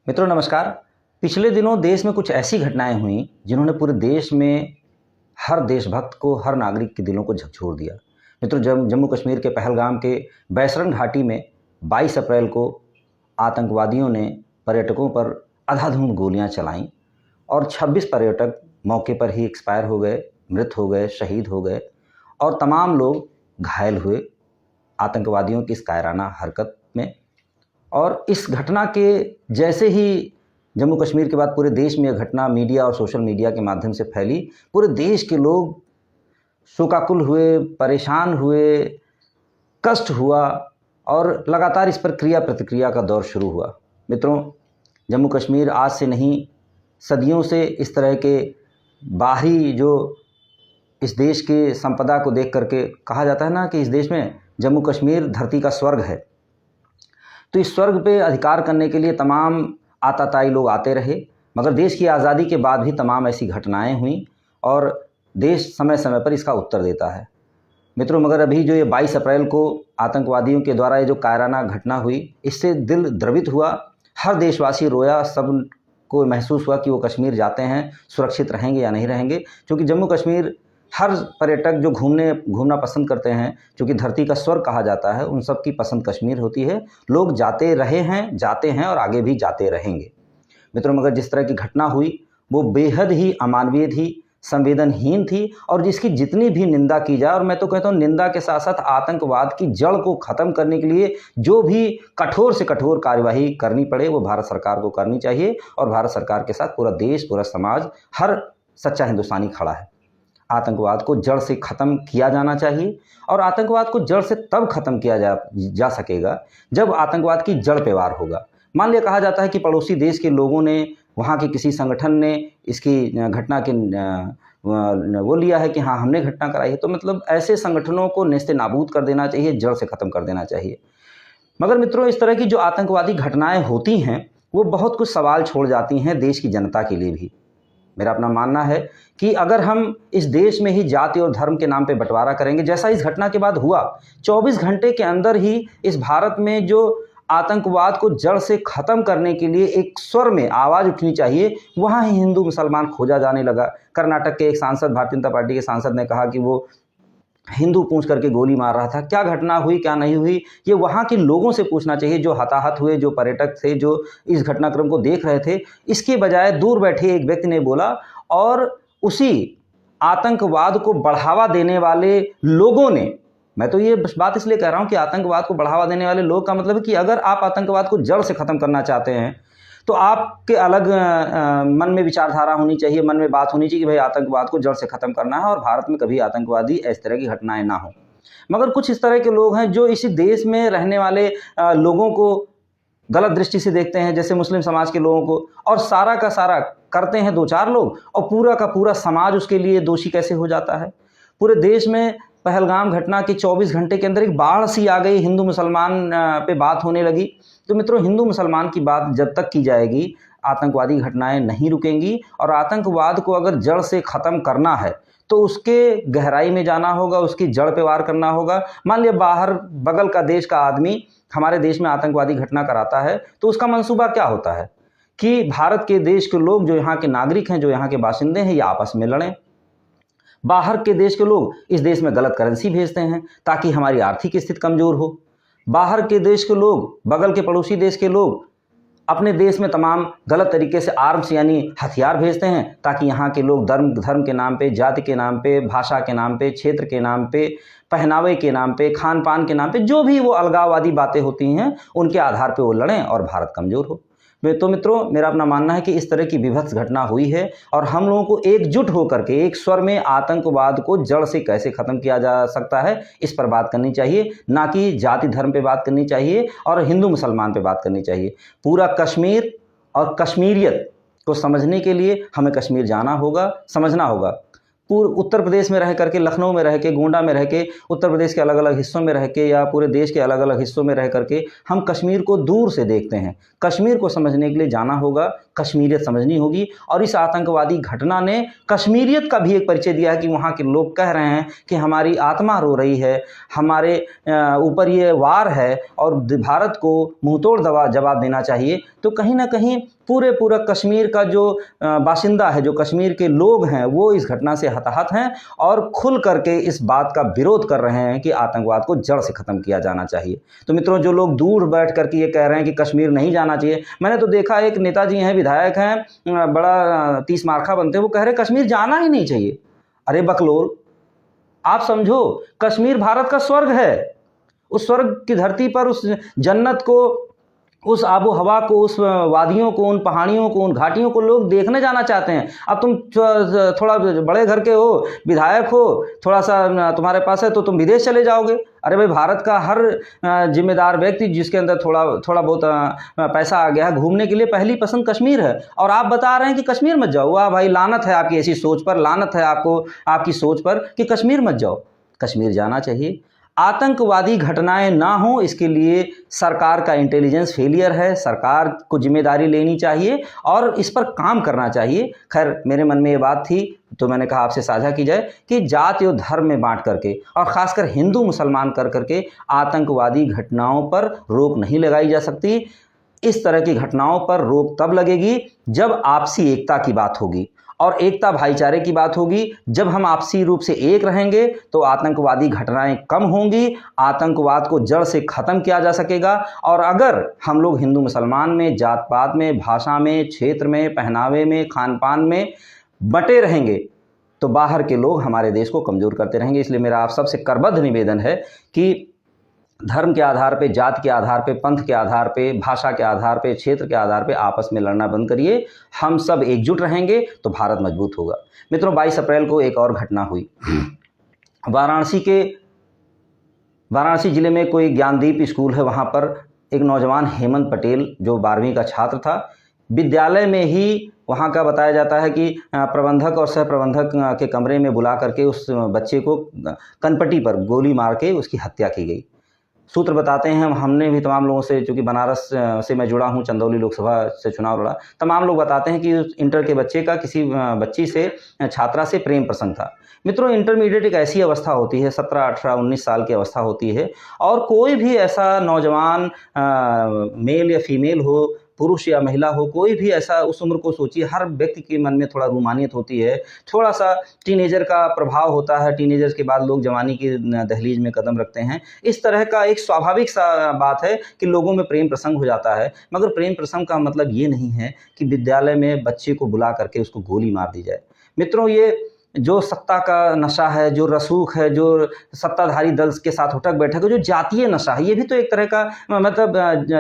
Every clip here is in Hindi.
मित्रों नमस्कार। पिछले दिनों देश में कुछ ऐसी घटनाएं हुई जिन्होंने पूरे देश में हर देशभक्त को, हर नागरिक के दिलों को झकझोर दिया। मित्रों जम्मू कश्मीर के पहलगाम के बैसरन घाटी में 22 अप्रैल को आतंकवादियों ने पर्यटकों पर अंधाधुंध गोलियां चलाईं और 26 पर्यटक मौके पर ही एक्सपायर हो गए, मृत हो गए, शहीद हो गए और तमाम लोग घायल हुए आतंकवादियों की इस कायराना हरकत में। और इस घटना के जैसे ही जम्मू कश्मीर के बाद पूरे देश में यह घटना मीडिया और सोशल मीडिया के माध्यम से फैली, पूरे देश के लोग शोकाकुल हुए, परेशान हुए, कष्ट हुआ और लगातार इस पर क्रिया प्रतिक्रिया का दौर शुरू हुआ। मित्रों, जम्मू कश्मीर आज से नहीं, सदियों से इस तरह के बाहरी जो इस देश के संपदा को देख करके कहा जाता है ना कि इस देश में जम्मू कश्मीर धरती का स्वर्ग है, तो इस स्वर्ग पे अधिकार करने के लिए तमाम आताताई लोग आते रहे। मगर देश की आज़ादी के बाद भी तमाम ऐसी घटनाएं हुई और देश समय समय पर इसका उत्तर देता है। मित्रों, मगर अभी जो ये 22 अप्रैल को आतंकवादियों के द्वारा ये जो कायराना घटना हुई, इससे दिल द्रवित हुआ। हर देशवासी रोया, सब को महसूस हुआ कि वो कश्मीर जाते हैं, सुरक्षित रहेंगे या नहीं रहेंगे। क्योंकि जम्मू कश्मीर हर पर्यटक जो घूमना पसंद करते हैं, क्योंकि धरती का स्वर्ग कहा जाता है, उन सब की पसंद कश्मीर होती है। लोग जाते रहे हैं, जाते हैं और आगे भी जाते रहेंगे। मित्रों, मगर जिस तरह की घटना हुई वो बेहद ही अमानवीय थी, संवेदनहीन थी और जिसकी जितनी भी निंदा की जाए, और मैं तो कहता हूँ निंदा के साथ साथ आतंकवाद की जड़ को ख़त्म करने के लिए जो भी कठोर से कठोर कार्यवाही करनी पड़े वो भारत सरकार को करनी चाहिए। और भारत सरकार के साथ पूरा देश, पूरा समाज, हर सच्चा हिंदुस्तानी खड़ा है। आतंकवाद को जड़ से ख़त्म किया जाना चाहिए और आतंकवाद को जड़ से तब ख़त्म किया जा सकेगा जब आतंकवाद की जड़ पे वार होगा। मान लिया कहा जाता है कि पड़ोसी देश के लोगों ने, वहाँ के किसी संगठन ने इसकी घटना के वो लिया है कि हाँ हमने घटना कराई है, तो मतलब ऐसे संगठनों को नेस्ते नाबूद कर देना चाहिए, जड़ से ख़त्म कर देना चाहिए। मगर मित्रों, इस तरह की जो आतंकवादी घटनाएं होती हैं वो बहुत कुछ सवाल छोड़ जाती हैं देश की जनता के लिए भी। मेरा अपना मानना है कि अगर हम इस देश में ही जाति और धर्म के नाम पे बंटवारा करेंगे, जैसा इस घटना के बाद हुआ, 24 घंटे के अंदर ही इस भारत में जो आतंकवाद को जड़ से ख़त्म करने के लिए एक स्वर में आवाज़ उठनी चाहिए, वहाँ ही हिंदू मुसलमान खोजा जाने लगा। कर्नाटक के एक सांसद, भारतीय जनता पार्टी के सांसद ने कहा कि वो हिंदू पूछ करके गोली मार रहा था। क्या घटना हुई, क्या नहीं हुई, ये वहाँ के लोगों से पूछना चाहिए, जो हताहत हुए, जो पर्यटक थे, जो इस घटनाक्रम को देख रहे थे। इसके बजाय दूर बैठे एक व्यक्ति ने बोला और उसी आतंकवाद को बढ़ावा देने वाले लोगों ने, मैं तो ये बात इसलिए कह रहा हूँ कि आतंकवाद को बढ़ावा देने वाले लोग का मतलब है कि अगर आप आतंकवाद को जड़ से ख़त्म करना चाहते हैं तो आपके अलग मन में विचारधारा होनी चाहिए, मन में बात होनी चाहिए कि भाई आतंकवाद को जड़ से ख़त्म करना है और भारत में कभी आतंकवादी इस तरह की घटनाएं ना हो। मगर कुछ इस तरह के लोग हैं जो इसी देश में रहने वाले लोगों को गलत दृष्टि से देखते हैं, जैसे मुस्लिम समाज के लोगों को, और सारा का सारा करते हैं 2-4 लोग और पूरा का पूरा समाज उसके लिए दोषी कैसे हो जाता है। पूरे देश में पहलगाम घटना के 24 घंटे के अंदर एक बाढ़ सी आ गई, हिंदू मुसलमान पे बात होने लगी। तो मित्रों, हिंदू मुसलमान की बात जब तक की जाएगी आतंकवादी घटनाएं नहीं रुकेंगी। और आतंकवाद को अगर जड़ से ख़त्म करना है तो उसके गहराई में जाना होगा, उसकी जड़ पे वार करना होगा। मान लिया बाहर बगल का देश का आदमी हमारे देश में आतंकवादी घटना कराता है तो उसका मंसूबा क्या होता है कि भारत के देश के लोग, जो यहाँ के नागरिक हैं, जो यहाँ के बाशिंदे हैं, ये आपस में लड़ें। बाहर के देश के लोग इस देश में गलत करेंसी भेजते हैं ताकि हमारी आर्थिक स्थिति कमज़ोर हो। बाहर के देश के लोग, बगल के पड़ोसी देश के लोग अपने देश में तमाम गलत तरीके से आर्म्स यानी हथियार भेजते हैं ताकि यहाँ के लोग धर्म के नाम पे, जाति के नाम पे, भाषा के नाम पे, क्षेत्र के नाम पे, पहनावे के नाम पे, खान पान के नाम पे, जो भी वो अलगाववादी बातें होती हैं उनके आधार पे वो लड़ें और भारत कमज़ोर हो। तो मित्रों, मेरा अपना मानना है कि इस तरह की विभत्स घटना हुई है और हम लोगों को एकजुट होकर के एक स्वर में आतंकवाद को जड़ से कैसे ख़त्म किया जा सकता है इस पर बात करनी चाहिए, ना कि जाति धर्म पे बात करनी चाहिए और हिंदू मुसलमान पे बात करनी चाहिए। पूरा कश्मीर और कश्मीरियत को समझने के लिए हमें कश्मीर जाना होगा, समझना होगा। पूरे उत्तर प्रदेश में रह करके, लखनऊ में रह के, गोंडा में रह के, उत्तर प्रदेश के अलग अलग हिस्सों में रह के या पूरे देश के अलग अलग हिस्सों में रह करके हम कश्मीर को दूर से देखते हैं। कश्मीर को समझने के लिए जाना होगा, कश्मीरियत समझनी होगी। और इस आतंकवादी घटना ने कश्मीरियत का भी एक परिचय दिया है कि वहाँ के लोग कह रहे हैं कि हमारी आत्मा रो रही है, हमारे ऊपर ये वार है और भारत को मुंहतोड़ जवाब देना चाहिए। तो कहीं ना कहीं पूरा कश्मीर का जो बाशिंदा है, जो कश्मीर के लोग हैं, वो इस घटना से हताहत हैं और खुल करके इस बात का विरोध कर रहे हैं कि आतंकवाद को जड़ से ख़त्म किया जाना चाहिए। तो मित्रों, जो लोग दूर बैठ करके ये कह रहे हैं कि कश्मीर नहीं जाना चाहिए, मैंने तो देखा एक नेताजी हैं, विधायक हैं, बड़ा 30 मार्का बनते हैं, वो कह रहे हैं कश्मीर जाना ही नहीं चाहिए। अरे बकलोल, आप समझो, कश्मीर भारत का स्वर्ग है। उस स्वर्ग की धरती पर उस जन्नत को, उस आबो हवा को, उस वादियों को, उन पहाड़ियों को, उन घाटियों को लोग देखने जाना चाहते हैं। अब तुम थोड़ा बड़े घर के हो, विधायक हो, थोड़ा सा तुम्हारे पास है तो तुम विदेश चले जाओगे। अरे भाई, भारत का हर जिम्मेदार व्यक्ति जिसके अंदर थोड़ा बहुत पैसा आ गया है घूमने के लिए, पहली पसंद कश्मीर है। और आप बता रहे हैं कि कश्मीर मत जाओ। वाह भाई, लानत है आपकी ऐसी सोच पर, लानत है आपको आपकी सोच पर कि कश्मीर मत जाओ। कश्मीर जाना चाहिए। आतंकवादी घटनाएं ना हो, इसके लिए सरकार का इंटेलिजेंस फेलियर है। सरकार को जिम्मेदारी लेनी चाहिए और इस पर काम करना चाहिए। खैर, मेरे मन में ये बात थी तो मैंने कहा आपसे साझा की जाए कि जाति और धर्म में बांट करके और ख़ासकर हिंदू मुसलमान कर करके आतंकवादी घटनाओं पर रोक नहीं लगाई जा सकती। इस तरह की घटनाओं पर रोक तब लगेगी जब आपसी एकता की बात होगी और एकता भाईचारे की बात होगी। जब हम आपसी रूप से एक रहेंगे तो आतंकवादी घटनाएं कम होंगी, आतंकवाद को जड़ से ख़त्म किया जा सकेगा। और अगर हम लोग हिंदू मुसलमान में, जात पात में, भाषा में, क्षेत्र में, पहनावे में, खान पान में बटे रहेंगे तो बाहर के लोग हमारे देश को कमज़ोर करते रहेंगे। इसलिए मेरा आप सबसे करबद्ध निवेदन है कि धर्म के आधार पे, जाति के आधार पे, पंथ के आधार पे, भाषा के आधार पे, क्षेत्र के आधार पे आपस में लड़ना बंद करिए। हम सब एकजुट रहेंगे तो भारत मजबूत होगा। मित्रों, 22 अप्रैल को एक और घटना हुई। वाराणसी जिले में कोई ज्ञानदीप स्कूल है, वहाँ पर एक नौजवान हेमंत पटेल जो 12वीं का छात्र था, विद्यालय में ही वहाँ का बताया जाता है कि प्रबंधक और सह प्रबंधक के कमरे में बुला करके उस बच्चे को कनपट्टी पर गोली मार के उसकी हत्या की गई। सूत्र बताते हैं, हमने भी तमाम लोगों से, चूँकि बनारस से मैं जुड़ा हूँ, चंदौली लोकसभा से चुनाव लड़ा, तमाम लोग बताते हैं कि उस इंटर के बच्चे का किसी बच्ची से, छात्रा से प्रेम प्रसंग था। मित्रों, इंटरमीडिएट एक ऐसी अवस्था होती है, 17, 18, 19 साल की अवस्था होती है और कोई भी ऐसा नौजवान मेल या फीमेल हो, पुरुष या महिला हो, कोई भी ऐसा उस उम्र को सोचिए, हर व्यक्ति के मन में थोड़ा रूमानियत होती है, थोड़ा सा टीनेजर का प्रभाव होता है। टीनेजर्स के बाद लोग जवानी की दहलीज में कदम रखते हैं। इस तरह का एक स्वाभाविक सा बात है कि लोगों में प्रेम प्रसंग हो जाता है। मगर प्रेम प्रसंग का मतलब ये नहीं है कि विद्यालय में बच्चे को बुला करके उसको गोली मार दी जाए। मित्रों, ये जो सत्ता का नशा है, जो रसूख है, जो सत्ताधारी दल के साथ उठक बैठक है, जो जातीय नशा है, ये भी तो एक तरह का मतलब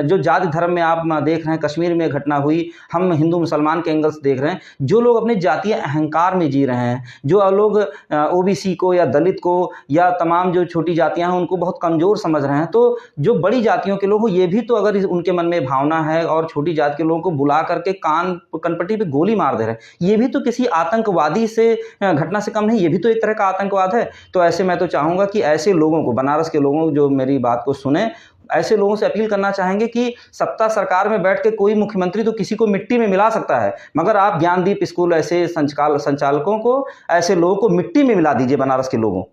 जो जाति धर्म में आप देख रहे हैं, कश्मीर में घटना हुई, हम हिंदू मुसलमान के एंगल से देख रहे हैं, जो लोग अपने जातीय अहंकार में जी रहे हैं, जो लोग ओबीसी को या दलित को या तमाम जो छोटी जातियां हैं उनको बहुत कमज़ोर समझ रहे हैं, तो जो बड़ी जातियों के लोग हो, ये भी तो अगर उनके मन में भावना है और छोटी जाति के लोगों को बुला करके कनपट्टी पे गोली मार दे रहे हैं, ये भी तो किसी आतंकवादी से घटना से कम नहीं, ये भी तो एक तरह का आतंकवाद है। तो ऐसे मैं तो चाहूँगा कि ऐसे लोगों को, बनारस के लोगों को जो मेरी बात को सुने, ऐसे लोगों से अपील करना चाहेंगे कि सत्ता सरकार में बैठ के कोई मुख्यमंत्री तो किसी को मिट्टी में मिला सकता है, मगर आप ज्ञानदीप स्कूल ऐसे संचालकों को, ऐसे लोगों को मिट्टी में मिला दीजिए। बनारस के लोगों,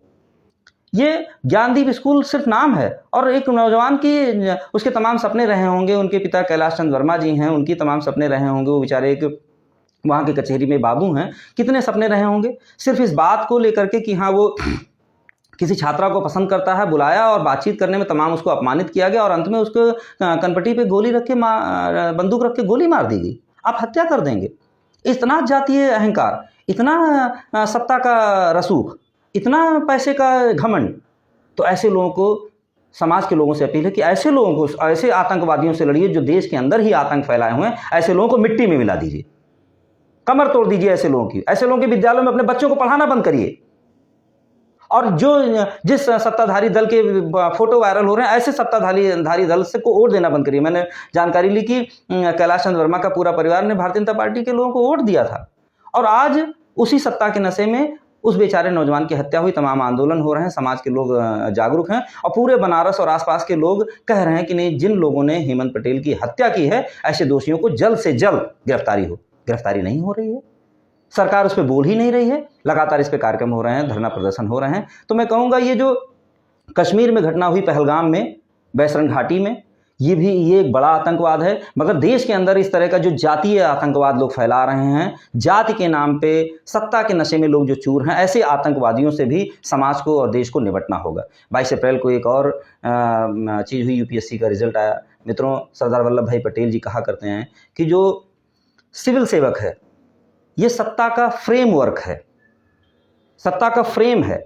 ये ज्ञानदीप स्कूल सिर्फ नाम है और एक नौजवान की, उसके तमाम सपने रहे होंगे, उनके पिता कैलाश चंद वर्मा जी हैं, उनकी तमाम सपने रहे होंगे, वो बेचारे एक वहाँ की कचहरी में बाबू हैं, कितने सपने रहे होंगे सिर्फ इस बात को लेकर के कि हाँ वो किसी छात्रा को पसंद करता है। बुलाया और बातचीत करने में तमाम उसको अपमानित किया गया और अंत में उसको कनपट्टी पे गोली रख के, बंदूक रख के गोली मार दी गई। आप हत्या कर देंगे। इतना जातीय अहंकार, इतना सत्ता का रसूख, इतना पैसे का घमंड। तो ऐसे लोगों को, समाज के लोगों से अपील है कि ऐसे लोगों को, ऐसे आतंकवादियों से लड़िए जो देश के अंदर ही आतंक फैलाए हुए हैं। ऐसे लोगों को मिट्टी में मिला दीजिए, कमर तोड़ दीजिए ऐसे लोगों की। ऐसे लोगों के विद्यालयों में अपने बच्चों को पढ़ाना बंद करिए। और जिस सत्ताधारी दल के फोटो वायरल हो रहे हैं, ऐसे सत्ताधारी दल से को वोट देना बंद करिए। मैंने जानकारी ली कि कैलाश चंद वर्मा का पूरा परिवार ने भारतीय जनता पार्टी के लोगों को वोट दिया था और आज उसी सत्ता के नशे में उस बेचारे नौजवान की हत्या हुई, तमाम आंदोलन हो रहे हैं, समाज के लोग जागरूक हैं और पूरे बनारस और आसपास के लोग कह रहे हैं कि नहीं, जिन लोगों ने हेमंत पटेल की हत्या की है ऐसे दोषियों को जल्द से जल्द गिरफ्तारी नहीं हो रही है। सरकार उस पर बोल ही नहीं रही है। लगातार इस पे कार्यक्रम हो रहे हैं, धरना प्रदर्शन हो रहे हैं। तो मैं कहूँगा ये जो कश्मीर में घटना हुई, पहलगाम में, बैसरन घाटी में, ये एक बड़ा आतंकवाद है। मगर देश के अंदर इस तरह का जो जातीय आतंकवाद लोग फैला रहे हैं, जाति के नाम पे सत्ता के नशे में लोग जो चूर हैं, ऐसे आतंकवादियों से भी समाज को और देश को निपटना होगा। 22 अप्रैल को एक और चीज़ हुई, यूपीएससी का रिजल्ट आया। मित्रों, सरदार वल्लभ भाई पटेल जी कहा करते हैं कि जो सिविल सेवक है ये सत्ता का फ्रेमवर्क है, सत्ता का फ्रेम है।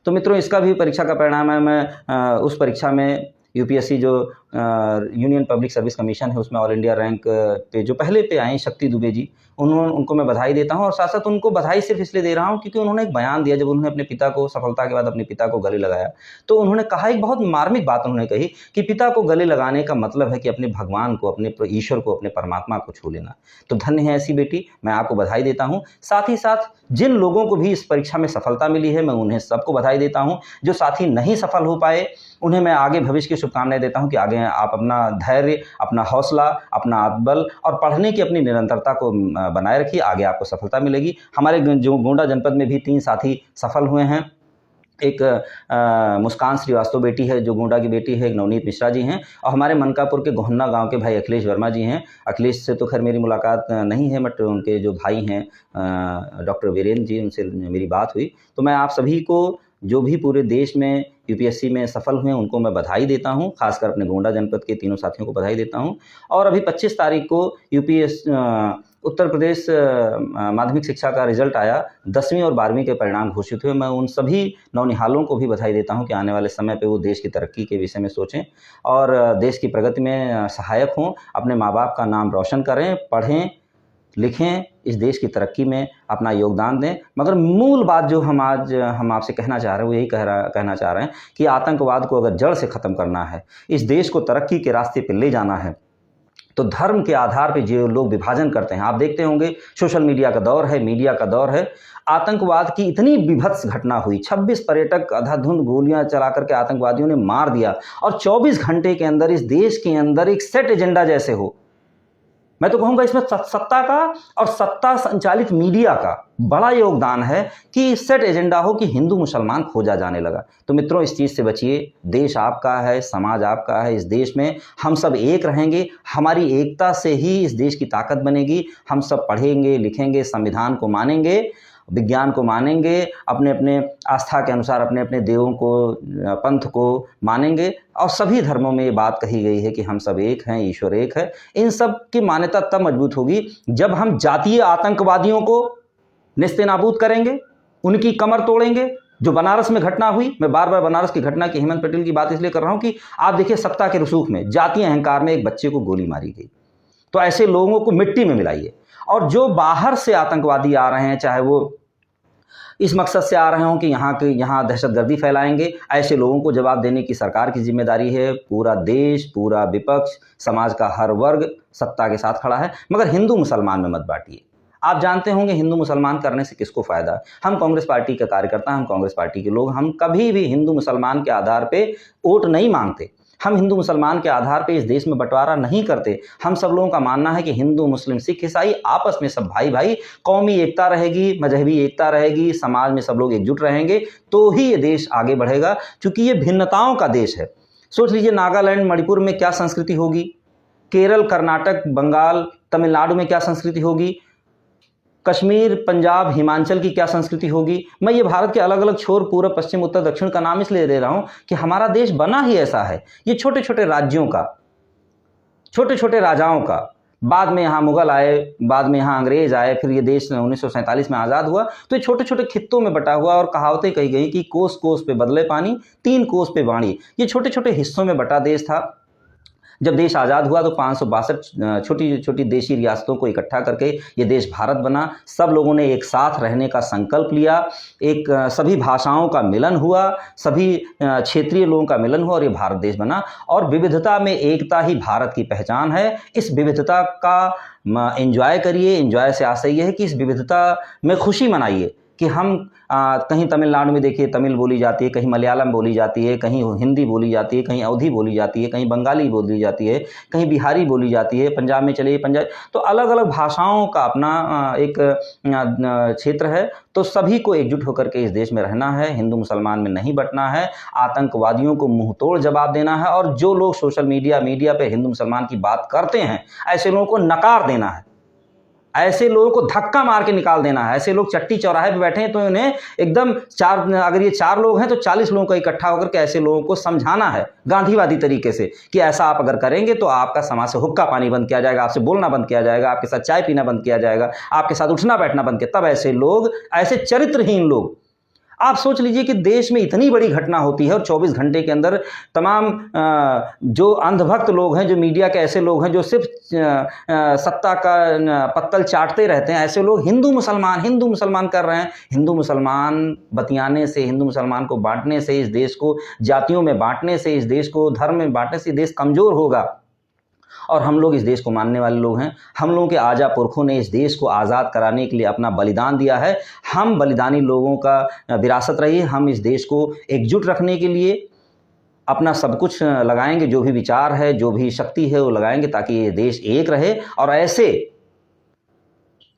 तो मित्रों, इसका भी परीक्षा का परिणाम है। मैं उस परीक्षा में यूपीएससी जो यूनियन पब्लिक सर्विस कमीशन है उसमें ऑल इंडिया रैंक पे जो पहले पे आई शक्ति दुबे जी, उनको मैं बधाई देता हूं। और साथ साथ उनको बधाई सिर्फ इसलिए दे रहा हूं क्योंकि उन्होंने एक बयान दिया। जब उन्होंने अपने पिता को, सफलता के बाद अपने पिता को गले लगाया, तो उन्होंने कहा, एक बहुत मार्मिक बात उन्होंने कही कि पिता को गले लगाने का मतलब है कि अपने भगवान को, अपने ईश्वर को, अपने परमात्मा को छू लेना। तो धन्य है ऐसी बेटी, मैं आपको बधाई देता हूँ। साथ ही साथ जिन लोगों को भी इस परीक्षा में सफलता मिली है, मैं उन्हें सबको बधाई देता हूँ। जो साथी नहीं सफल हो पाए उन्हें मैं आगे भविष्य की शुभकामनाएं देता हूं कि आगे आप अपना धैर्य, अपना हौसला, अपना आत्मबल और पढ़ने की अपनी निरंतरता को बनाए रखिए, आगे आपको सफलता मिलेगी। हमारे जो गोंडा जनपद में भी 3 साथी सफल हुए हैं। एक मुस्कान श्रीवास्तव बेटी है जो गोंडा की बेटी है, एक नवनीत मिश्रा जी हैं, और हमारे मनकापुर के गोहन्ना गांव के भाई अखिलेश वर्मा जी हैं। अखिलेश से तो खैर मेरी मुलाकात नहीं है, बट उनके जो भाई हैं डॉक्टर वीरेंद्र जी, उनसे मेरी बात हुई। तो मैं आप सभी को, जो भी पूरे देश में यूपीएससी में सफल हुए, उनको मैं बधाई देता हूं। खासकर अपने गोंडा जनपद के तीनों साथियों को बधाई देता हूं। और अभी 25 तारीख को उत्तर प्रदेश माध्यमिक शिक्षा का रिजल्ट आया, 10वीं और 12वीं के परिणाम घोषित हुए। मैं उन सभी नौनिहालों को भी बधाई देता हूं कि आने वाले समय पे वो देश की तरक्की के विषय में सोचें और देश की प्रगति में सहायक हों, अपने माँ बाप का नाम रोशन करें, पढ़ें लिखें, इस देश की तरक्की में अपना योगदान दें। मगर मूल बात जो हम आपसे कहना चाह रहे हैं वो यही कहना चाह रहे हैं कि आतंकवाद को अगर जड़ से ख़त्म करना है, इस देश को तरक्की के रास्ते पर ले जाना है, तो धर्म के आधार पर जो लोग विभाजन करते हैं, आप देखते होंगे सोशल मीडिया का दौर है, मीडिया का दौर है। आतंकवाद की इतनी विभत्स घटना हुई, 26 पर्यटक अंधाधुंध गोलियां चला करके आतंकवादियों ने मार दिया, और 24 घंटे के अंदर इस देश के अंदर एक सेट एजेंडा जैसे हो। मैं तो कहूँगा इसमें सत्ता का और सत्ता संचालित मीडिया का बड़ा योगदान है कि सेट एजेंडा हो कि हिंदू मुसलमान खोजा जाने लगा। तो मित्रों, इस चीज़ से बचिए। देश आपका है, समाज आपका है। इस देश में हम सब एक रहेंगे, हमारी एकता से ही इस देश की ताकत बनेगी। हम सब पढ़ेंगे, लिखेंगे, संविधान को मानेंगे, विज्ञान को मानेंगे, अपने अपने आस्था के अनुसार अपने अपने देवों को, पंथ को मानेंगे। और सभी धर्मों में ये बात कही गई है कि हम सब एक हैं, ईश्वर एक है। इन सब की मान्यता तब मजबूत होगी जब हम जातीय आतंकवादियों को नेस्तनाबूद करेंगे, उनकी कमर तोड़ेंगे। जो बनारस में घटना हुई, मैं बार बार बनारस की घटना की, हेमंत पटेल की बात इसलिए कर रहा हूं कि आप देखिए, सत्ता के रसूख में, जातीय अहंकार में एक बच्चे को गोली मारी गई। तो ऐसे लोगों को मिट्टी में मिलाइए। और जो बाहर से आतंकवादी आ रहे हैं, चाहे वो इस मकसद से आ रहे हों कि यहाँ दहशतगर्दी फैलाएंगे, ऐसे लोगों को जवाब देने की सरकार की जिम्मेदारी है। पूरा देश, पूरा विपक्ष, समाज का हर वर्ग सत्ता के साथ खड़ा है। मगर हिंदू मुसलमान में मत बांटिए। आप जानते होंगे हिंदू मुसलमान करने से किसको फायदा है। हम कांग्रेस पार्टी के कार्यकर्ता, हम कांग्रेस पार्टी के लोग, हम कभी भी हिंदू मुसलमान के आधार पे वोट नहीं मांगते। हम हिंदू मुसलमान के आधार पे इस देश में बंटवारा नहीं करते। हम सब लोगों का मानना है कि हिंदू, मुस्लिम, सिख, ईसाई आपस में सब भाई भाई, कौमी एकता रहेगी, मजहबी एकता रहेगी, समाज में सब लोग एकजुट रहेंगे, तो ही ये देश आगे बढ़ेगा। क्योंकि ये भिन्नताओं का देश है। सोच लीजिए, नागालैंड, मणिपुर में क्या संस्कृति होगी, केरल, कर्नाटक, बंगाल, तमिलनाडु में क्या संस्कृति होगी, कश्मीर, पंजाब, हिमाचल की क्या संस्कृति होगी। मैं ये भारत के अलग अलग छोर, पूर्व, पश्चिम, उत्तर, दक्षिण का नाम इसलिए दे रहा हूं कि हमारा देश बना ही ऐसा है। ये छोटे छोटे राज्यों का, छोटे छोटे राजाओं का, बाद में यहाँ मुगल आए, बाद में यहाँ अंग्रेज आए, फिर ये देश 1947 में आज़ाद हुआ। तो ये छोटे छोटे खित्तों में बटा हुआ, और कहावतें कही गई कि कोस कोस पे बदले पानी, 3 कोस पे वाणी। ये छोटे छोटे हिस्सों में बटा देश था। जब देश आज़ाद हुआ तो 562 छोटी छोटी देशी रियासतों को इकट्ठा करके ये देश भारत बना। सब लोगों ने एक साथ रहने का संकल्प लिया, एक सभी भाषाओं का मिलन हुआ, सभी क्षेत्रीय लोगों का मिलन हुआ, और ये भारत देश बना। और विविधता में एकता ही भारत की पहचान है। इस विविधता का एंजॉय करिए। एंजॉय से आशय ये है कि इस विविधता में खुशी मनाइए कि हम कहीं तमिलनाडु में देखिए तमिल बोली जाती है, कहीं मलयालम बोली जाती है, कहीं हिंदी बोली जाती है, कहीं अवधी बोली जाती है, कहीं बंगाली बोली जाती है, कहीं बिहारी बोली जाती है, पंजाब में चलिए पंजाब, तो अलग अलग भाषाओं का अपना एक क्षेत्र है। तो सभी को एकजुट होकर के इस देश में रहना है, हिंदू मुसलमान में नहीं बंटना है, आतंकवादियों को मुंहतोड़ जवाब देना है, और जो लोग सोशल मीडिया पे हिंदू मुसलमान की बात करते हैं ऐसे लोगों को नकार देना है, ऐसे लोगों को धक्का मार के निकाल देना है। ऐसे लोग चट्टी चौराहे पे बैठे हैं तो उन्हें एकदम अगर ये 4 लोग हैं तो 40 लोगों को इकट्ठा होकर के ऐसे लोगों को समझाना है गांधीवादी तरीके से कि ऐसा आप अगर करेंगे तो आपका समाज से हुक्का पानी बंद किया जाएगा, आपसे बोलना बंद किया जाएगा, आपके साथ चाय पीना बंद किया जाएगा, आपके साथ उठना बैठना बंद किया। तब ऐसे लोग, ऐसे चरित्रहीन लोग, आप सोच लीजिए कि देश में इतनी बड़ी घटना होती है और 24 घंटे के अंदर तमाम जो अंधभक्त लोग हैं, जो मीडिया के ऐसे लोग हैं जो सिर्फ सत्ता का पत्तल चाटते रहते हैं, ऐसे लोग हिंदू मुसलमान कर रहे हैं। हिंदू मुसलमान बतियाने से, हिंदू मुसलमान को बांटने से, इस देश को जातियों में बांटने से, इस देश को धर्म में बांटने से देश कमज़ोर होगा। और हम लोग इस देश को मानने वाले लोग हैं। हम लोगों के आजा पुरखों ने इस देश को आज़ाद कराने के लिए अपना बलिदान दिया है। हम बलिदानी लोगों का विरासत रही है। हम इस देश को एकजुट रखने के लिए अपना सब कुछ लगाएंगे, जो भी विचार है, जो भी शक्ति है वो लगाएंगे ताकि ये देश एक रहे। और ऐसे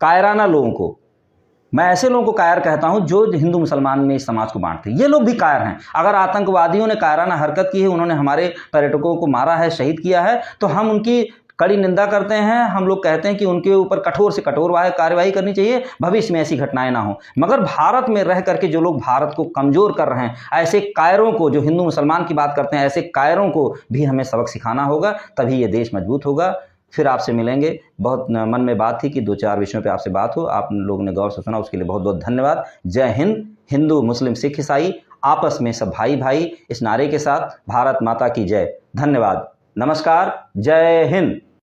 कायराना लोगों को, मैं ऐसे लोगों को कायर कहता हूं जो हिंदू मुसलमान में इस समाज को बांटते हैं, ये लोग भी कायर हैं। अगर आतंकवादियों ने कायराना हरकत की है, उन्होंने हमारे पर्यटकों को मारा है, शहीद किया है, तो हम उनकी कड़ी निंदा करते हैं। हम लोग कहते हैं कि उनके ऊपर कठोर से कठोर कार्रवाई करनी चाहिए, भविष्य में ऐसी घटनाएं ना हो। मगर भारत में रह करके जो लोग भारत को कमजोर कर रहे हैं, ऐसे कायरों को, जो हिंदू मुसलमान की बात करते हैं, ऐसे कायरों को भी हमें सबक सिखाना होगा, तभी ये देश मजबूत होगा। फिर आपसे मिलेंगे। बहुत मन में बात थी कि 2-4 विषयों पे आपसे बात हो, आप लोगों ने गौर से सुना, उसके लिए बहुत बहुत धन्यवाद। जय हिंद। हिंदू मुस्लिम सिख ईसाई आपस में सब भाई भाई, इस नारे के साथ भारत माता की जय। धन्यवाद, नमस्कार, जय हिंद।